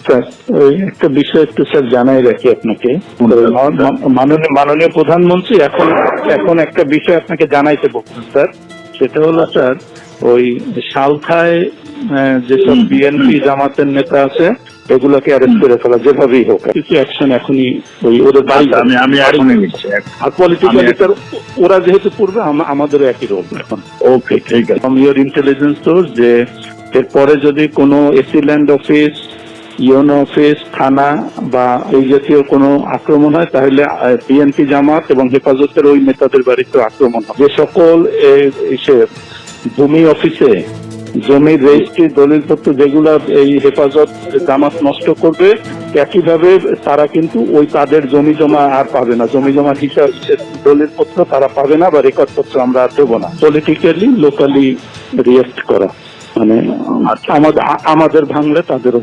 Sir ওই একটা বিষয় একটু স্যার জানাই রাখি আপনাকে, মাননীয় প্রধানমন্ত্রী এখন একটা বিষয় আপনাকে জানাইতে বলছেন স্যার, সেটা হলো স্যার ওই সালখায় যেসব বিএনপি জামাতের নেতা আছে এগুলোকে অ্যারেস্ট করে ফেলা, যেভাবেই হোক কিছু অ্যাকশন এখনই ওই ওদের বাড়ি আমি এখনই নিচ্ছি। আর পলিটিক্যালি স্যার ওরা যেহেতু পড়বে আমাদেরও একই রোল এখন। ওকে, ঠিক আছে। ফ্রম ইউর ইন্টেলিজেন্স সোর্স যে এরপরে যদি কোনো AC land office, UNO office, থানা বা এই জাতীয় কোনো আক্রমণ হয় তাহলে বিএনপি জামাত এবং হেফাজতের ওই নেতাদের বাড়িতে আক্রমণ হয়। যে সকল ভূমি অফিসে জমির রেজিস্ট্রি দলিলপত্র যেগুলা এই হেফাজত জামাত নষ্ট করবে, একইভাবে তারা কিন্তু ওই তাদের জমি জমা আর পাবে না, জমি জমা হিসাব দলিলপত্র তারা পাবে না বা রেকর্ডপত্র আমরা আর দেবো না। পলিটিক্যালি লোকালি রিয়েক্ট করা, মানে আমাদের ভাঙলে তাদেরও